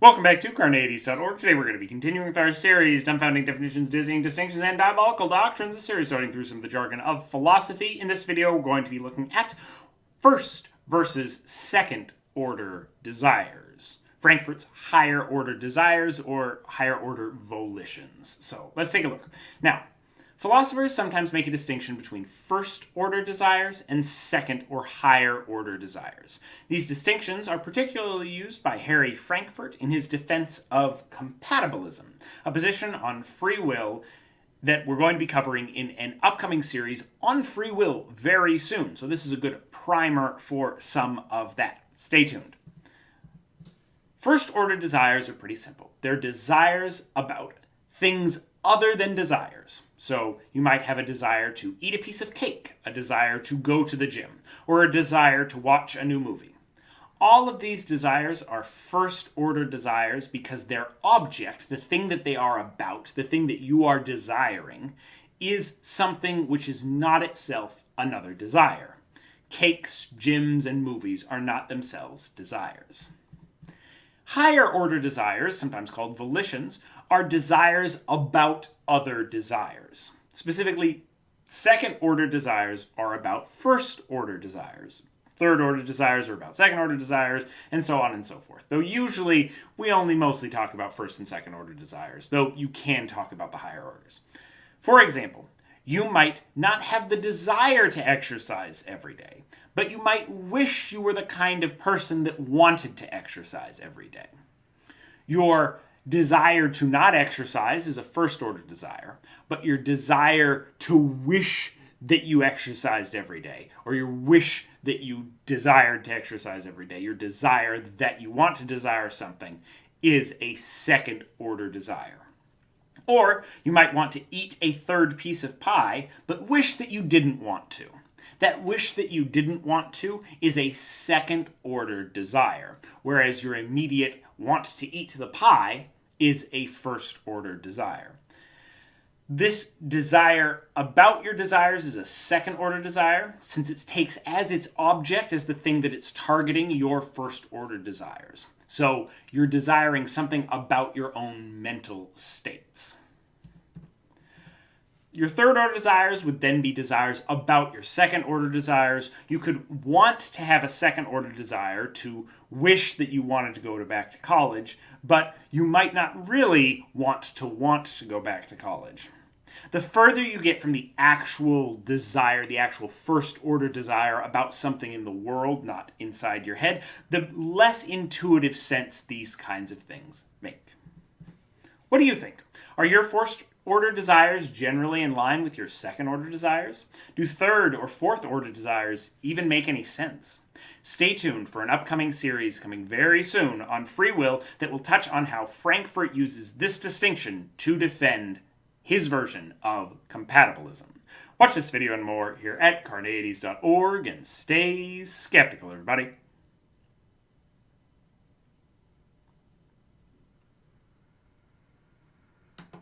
Welcome back to Carneades.org. Today we're going to be continuing with our series, Dumbfounding Definitions, Dizzying Distinctions, and Diabolical Doctrines, a series sorting through some of the jargon of philosophy. In this video, we're going to be looking at first versus second order desires. Frankfurt's higher order desires or higher order volitions. So let's take a look. Now, philosophers sometimes make a distinction between first order desires and second or higher order desires. These distinctions are particularly used by Harry Frankfurt in his defense of compatibilism, a position on free will that we're going to be covering in an upcoming series on free will very soon. So this is a good primer for some of that. Stay tuned. First order desires are pretty simple. They're desires about things other than desires. So you might have a desire to eat a piece of cake, a desire to go to the gym, or a desire to watch a new movie. All of these desires are first order desires because their object, the thing that they are about, the thing that you are desiring, is something which is not itself another desire. Cakes, gyms, and movies are not themselves desires. Higher order desires, sometimes called volitions, are desires about other desires. Specifically, second order desires are about first order desires. Third order desires are about second order desires, and so on and so forth. Though usually we only mostly talk about first and second order desires, though you can talk about the higher orders. For example, you might not have the desire to exercise every day, but you might wish you were the kind of person that wanted to exercise every day. Your desire to not exercise is a first order desire, but your desire to wish that you exercised every day, or your wish that you desired to exercise every day, your desire that you want to desire something, is a second order desire. Or you might want to eat a third piece of pie, but wish that you didn't want to. That wish that you didn't want to is a second order desire, whereas your immediate want to eat the pie is a first order desire. This desire about your desires is a second order desire, since it takes as its object as the thing that it's targeting your first order desires. So you're desiring something about your own mental states. Your third order desires would then be desires about your second order desires. You could want to have a second order desire to wish that you wanted to go back to college, but you might not really want to go back to college. The further you get from the actual desire, the actual first order desire about something in the world, not inside your head, the less intuitive sense these kinds of things make. What do you think? Are your first order desires generally in line with your second order desires? Do third or fourth order desires even make any sense? Stay tuned for an upcoming series coming very soon on free will that will touch on how Frankfurt uses this distinction to defend his version of compatibilism. Watch this video and more here at Carneades.org and stay skeptical, everybody.